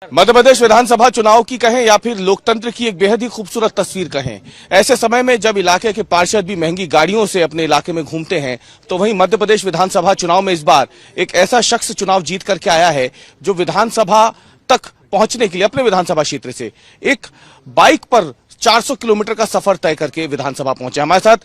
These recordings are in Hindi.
मध्य प्रदेश विधानसभा चुनाव की कहें या फिर लोकतंत्र की एक बेहद ही खूबसूरत तस्वीर कहें। ऐसे समय में जब इलाके के पार्षद भी महंगी गाड़ियों से अपने इलाके में घूमते हैं, तो वहीं मध्य प्रदेश विधानसभा चुनाव में इस बार एक ऐसा शख्स चुनाव जीत करके आया है जो विधानसभा तक पहुंचने के लिए अपने विधानसभा क्षेत्र से एक बाइक पर 400 किलोमीटर का सफर तय करके विधानसभा पहुंचे। हमारे साथ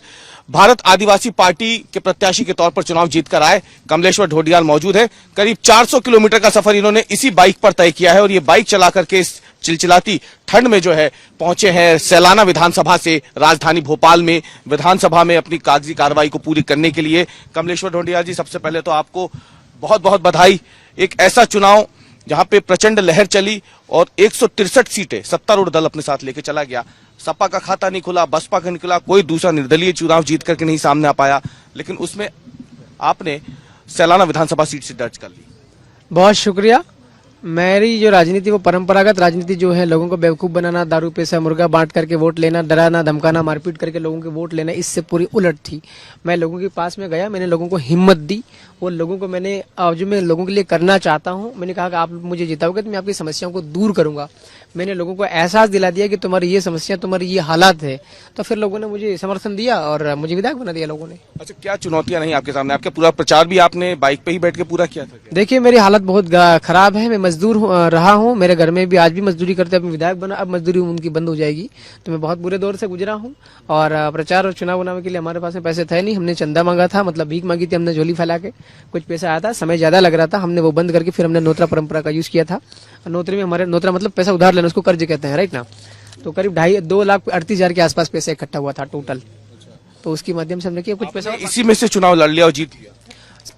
भारत आदिवासी पार्टी के प्रत्याशी के तौर पर चुनाव जीतकर आए कमलेश्वर ढोडियाल मौजूद है। करीब 400 किलोमीटर का सफर इन्होंने इसी बाइक पर तय किया है और ये बाइक चला करके इस चिलचिलाती ठंड में जो है पहुंचे हैं सैलाना विधानसभा से राजधानी भोपाल में विधानसभा में अपनी कागजी कार्रवाई को पूरी करने के लिए। कमलेश्वर ढोडियाल जी, सबसे पहले तो आपको बहुत बहुत बधाई। एक ऐसा चुनाव जहां पे प्रचंड लहर चली और 163 सीटें सत्तारूढ़ दल अपने साथ लेके चला गया। सपा का खाता नहीं खुला, बसपा का निकला, कोई दूसरा निर्दलीय चुनाव जीत करके नहीं सामने आ पाया, लेकिन उसमें आपने सैलाना विधानसभा सीट से दर्ज कर ली। बहुत शुक्रिया। मेरी जो राजनीति वो परंपरागत राजनीति जो है, लोगों को बेवकूफ बनाना, दारू पैसा मुर्गा बांट करके वोट लेना, डराना धमकाना, मारपीट करके लोगों के वोट लेना, इससे पूरी उलट थी। मैं लोगों के पास में गया, मैंने लोगों को हिम्मत दी और लोगों को मैंने जो मैं लोगों के लिए करना चाहता हूं, मैंने कहा कि आप मुझे जिताओगे तो मैं आपकी समस्याओं को दूर करूंगा। मैंने लोगों को एहसास दिला दिया कि तुम्हारी ये समस्या, तुम्हारी ये हालात है, तो फिर लोगों ने मुझे समर्थन दिया और मुझे विधायक बना दिया लोगों ने। अच्छा, क्या चुनौतियां नहीं आपके सामने? आपके पूरा प्रचार भी आपने बाइक पे ही बैठ के पूरा किया था? देखिए, मेरी हालत बहुत खराब है। मैं मजदूर रहा हूँ, मेरे घर में भी आज भी मजदूरी करते हैं। विधायक बना, अब मजदूरी उनकी बंद हो जाएगी, तो मैं बहुत बुरे दौर से गुजरा हूँ। और प्रचार और चुनाव बनाने के लिए हमारे पास में पैसे थे नहीं, हमने चंदा मांगा था, मतलब भीख मांगी थी हमने झोली फैला के। कुछ पैसा आया था, समय ज्यादा लग रहा था, हमने वो बंद करके फिर हमने नोतरा परंपरा का यूज किया था। नोतरे में हमारे नोतरा मतलब पैसा उधार लेना, उसको कर्ज कहते हैं, राइट ना। तो करीब 2,38,000 के आसपास पैसा इकट्ठा हुआ था टोटल, तो उसके माध्यम से हमने किया कुछ पैसा। इसी में से चुनाव लड़ लिया और जीत लिया।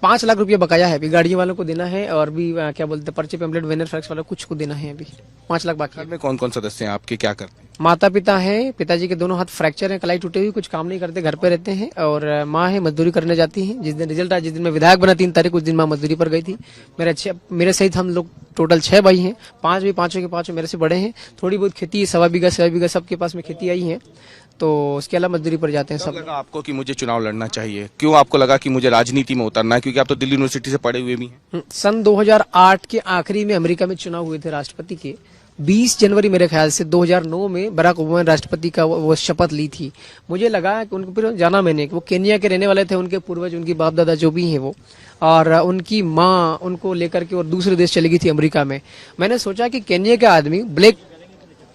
5 लाख रुपया बकाया है, अभी गाड़ियों वालों को देना है और भी क्या बोलते हैं पर्चे पेम्पलेट वेनर फ्लैक्स वालों कुछ को देना है। अभी 5 लाख बाकी। घर में कौन कौन सदस्य हैं आपके, क्या करते हैं? माता पिता हैं, पिताजी के दोनों हाथ फ्रैक्चर हैं, कलाई टूटी हुई, कुछ काम नहीं करते, घर पे रहते हैं। और माँ है, मजदूरी करने जाती है। जिस दिन रिजल्ट आया, जिस दिन मैं विधायक बना 3 तारीख, उस दिन माँ मजदूरी पर गई थी। मेरे सहित हम लोग टोटल 6 भाई हैं। 5 भी, पांचों के पांचों मेरे से बड़े हैं। थोड़ी बहुत खेती, 1.25 बीघा सबके पास में खेती आई है, तो उसके अलावा मजदूरी पर जाते हैं सब। लगा आपको कि मुझे चुनाव लड़ना चाहिए? क्यों आपको लगा कि मुझे राजनीति में उतरना है? क्योंकि आप तो दिल्ली यूनिवर्सिटी से पढ़े हुए भी हैं। सन 2008 के आखिरी में अमेरिका में चुनाव हुए थे राष्ट्रपति के। 20 जनवरी मेरे ख्याल से 2009 में बराक ओबामा ने राष्ट्रपति का वो शपथ ली थी। मुझे लगा कि उनको फिर जाना मैंने, वो केन्या के रहने वाले थे, उनके पूर्वज, उनकी बाप दादा जो भी हैं वो, और उनकी माँ उनको लेकर के और दूसरे देश चली गई थी अमेरिका में। मैंने सोचा कि केन्या का आदमी ब्लैक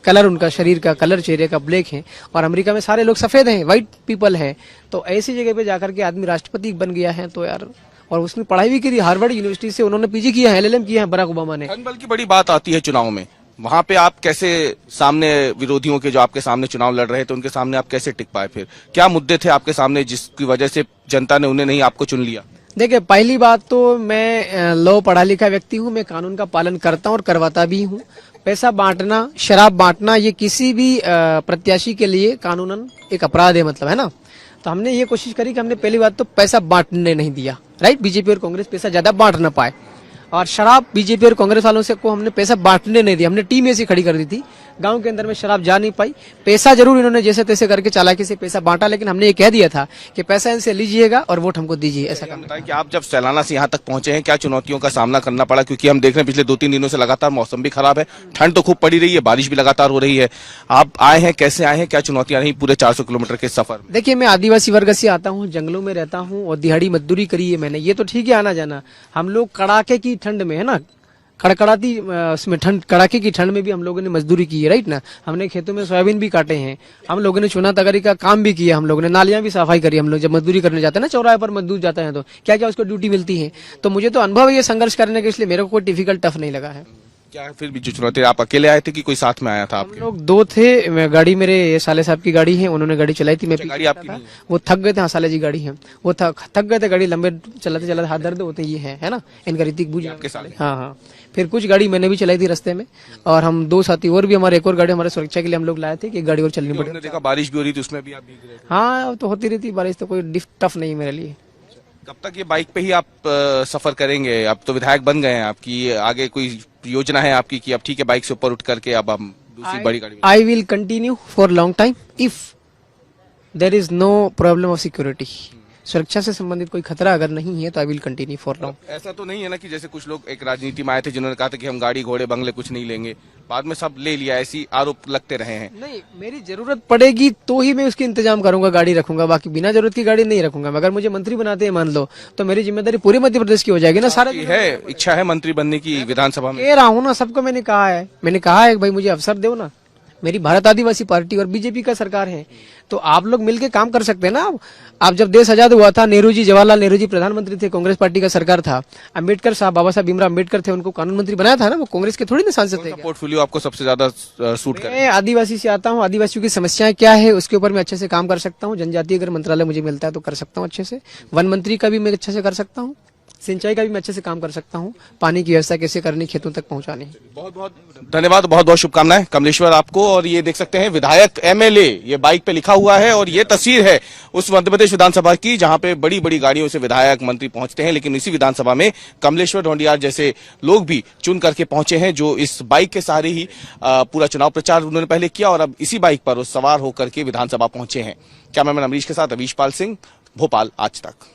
कलर, उनका शरीर का कलर चेहरे का ब्लैक है, और अमेरिका में सारे लोग सफेद हैं, व्हाइट पीपल हैं, तो ऐसी जगह पे जाकर के आदमी राष्ट्रपति बन गया है तो यार। और उसने पढ़ाई भी की, हार्वर्ड यूनिवर्सिटी से उन्होंने पीजी किया है, एलएलएम किया है बराक ओबामा ने। बल की बड़ी बात आती है चुनाव में, वहां पे आप कैसे सामने विरोधियों के, जो आपके सामने चुनाव लड़ रहे थे, उनके सामने आप कैसे टिक पाए? फिर क्या मुद्दे थे आपके सामने जिसकी वजह से जनता ने उन्हें नहीं आपको चुन लिया? देखिए, पहली बात तो मैं लॉ पढ़ा लिखा व्यक्ति हूँ, मैं कानून का पालन करता हूँ और करवाता भी हूँ। पैसा बांटना, शराब बांटना, ये किसी भी प्रत्याशी के लिए कानूनन एक अपराध है, मतलब, है ना। तो हमने ये कोशिश करी कि हमने पहली बात तो पैसा बांटने नहीं दिया, राइट। बीजेपी और कांग्रेस पैसा ज्यादा बांट ना पाए, और शराब बीजेपी और कांग्रेस वालों से को हमने पैसा बांटने नहीं दिया। हमने टीम ऐसी खड़ी कर दी थी, गांव के अंदर में शराब जा नहीं पाई। पैसा जरूर इन्होंने जैसे तैसे करके चालाकी से पैसा बांटा, लेकिन हमने ये कह दिया था कि पैसा इनसे लीजिएगा और वोट हमको दीजिए, ऐसा काम। बताइए कि आप जब सैलाना से यहाँ तक पहुंचे हैं, क्या चुनौतियों का सामना करना पड़ा? क्योंकि हम देख रहे हैं पिछले 2-3 दिनों से लगातार मौसम भी खराब है, ठंड तो खूब पड़ी रही है, बारिश भी लगातार हो रही है। आप आए हैं, कैसे आए हैं, क्या चुनौतियां रही पूरे 400 किलोमीटर के सफर में? देखिए, मैं आदिवासी वर्ग से आता हूँ, जंगलों में रहता हूँ और दिहाड़ी मजदूरी करी है मैंने, ये तो ठीक है आना जाना। हम लोग कड़ाके की ठंड में, है ना, कड़कड़ाती उसमें ठंड, कड़ाके की ठंड में भी हम लोगों ने मजदूरी की है, राइट ना। हमने खेतों में सोयाबीन भी काटे हैं, हम लोगों ने चुना तगारी का काम भी किया, हम लोगों ने नालियां भी सफाई करी। हम लोग जब मजदूरी करने जाते हैं ना, चौराहे पर मजदूर जाते हैं, तो क्या क्या उसको ड्यूटी मिलती है। तो मुझे तो अनुभव है ये संघर्ष करने का, इसलिए मेरे को कोई डिफिकल्ट टफ नहीं लगा है। क्या फिर भी जो चुनौती, आप अकेले आए थे कि कोई साथ में आया था आपके? हम लोग 2 थे। गाड़ी मेरे साले साहब की गाड़ी है, उन्होंने गाड़ी चलाई थी, मैं गाड़ी आपकी नहीं है? वो थक गए थे। हाँ, साले जी गाड़ी है, वो थक गए थे, गाड़ी लंबे चलाते चलाते हाथ दर्द होते, ये है ना, इनका ऋतिक बुझ आपके साले। हाँ हाँ। फिर कुछ गाड़ी मैंने भी चलाई थी रास्ते में, और हम 2 साथी और भी, हमारे एक और गाड़ी हमारे सुरक्षा के लिए हम लोग लाए थे कि गाड़ी और चलनी पड़ी। देखा बारिश भी हो रही थी, उसमें भी आप भीग रहे थे? हाँ, तो होती रहती बारिश, तो कोई टफ नहीं मेरे लिए। कब तक ये बाइक पे ही आप सफर करेंगे? अब तो विधायक बन गए हैं, आपकी आगे कोई योजना है आपकी कि अब ठीक है बाइक से ऊपर उठ करके अब हम दूसरी बड़ी गाड़ी? I will continue for long time if there is no problem of security. सुरक्षा से संबंधित कोई खतरा अगर नहीं है तो I will continue for now. ऐसा तो नहीं है ना कि जैसे कुछ लोग एक राजनीति में आए थे जिन्होंने कहा था कि हम गाड़ी घोड़े बंगले कुछ नहीं लेंगे, बाद में सब ले लिया, ऐसी आरोप लगते रहे हैं। नहीं, मेरी जरूरत पड़ेगी तो ही मैं उसकी इंतजाम करूंगा, गाड़ी रखूंगा, बाकी बिना जरूरत की गाड़ी नहीं रखूंगा। अगर मुझे मंत्री बनाते हैं मान लो तो मेरी जिम्मेदारी पूरे मध्य प्रदेश की हो जाएगी ना। सारा है इच्छा है मंत्री बनने की विधानसभा में? कह रहा हूँ ना, सबको मैंने कहा है कि भाई मुझे अवसर दो ना। मेरी भारत आदिवासी पार्टी और बीजेपी का सरकार है, तो आप लोग मिलके काम कर सकते हैं ना। आप जब देश आजाद हुआ था, नेहरू जी, जवाहरलाल नेहरू जी प्रधानमंत्री थे, कांग्रेस पार्टी का सरकार था। अम्बेडकर साहब, बाबा साहब भीमराव अम्बेडकर थे, उनको कानून मंत्री बनाया था ना, वो कांग्रेस के थोड़ी ना सांसद थे। पोर्टफोलियो आपको सबसे ज्यादा सूट करे? मैं आदिवासी से आता हूँ, आदिवासियों की समस्याएं क्या है उसके ऊपर मैं अच्छे से काम कर सकता हूँ। जनजातीय अगर मंत्रालय मुझे मिलता है तो कर सकता हूँ अच्छे से। वन मंत्री का भी मैं अच्छे से कर सकता हूँ, सिंचाई का भी मैं अच्छे से काम कर सकता हूँ, पानी की व्यवस्था कैसे करनी, खेतों तक पहुंचानी। बहुत बहुत धन्यवाद, बहुत बहुत शुभकामनाएं कमलेश्वर आपको। और ये देख सकते हैं विधायक एमएलए, ये बाइक पे लिखा हुआ है और ये तस्वीर है उस मध्य प्रदेश विधानसभा की जहां पे बड़ी बड़ी गाड़ियों से विधायक मंत्री पहुंचते हैं, लेकिन इसी विधानसभा में कमलेश्वर ढोंडियार जैसे लोग भी चुन करके पहुंचे हैं, जो इस बाइक के सहारे ही पूरा चुनाव प्रचार उन्होंने पहले किया और अब इसी बाइक पर सवार होकर के विधानसभा पहुंचे हैं। कैमरामैन अमरीश के साथ अवीश पाल सिंह, भोपाल आज तक।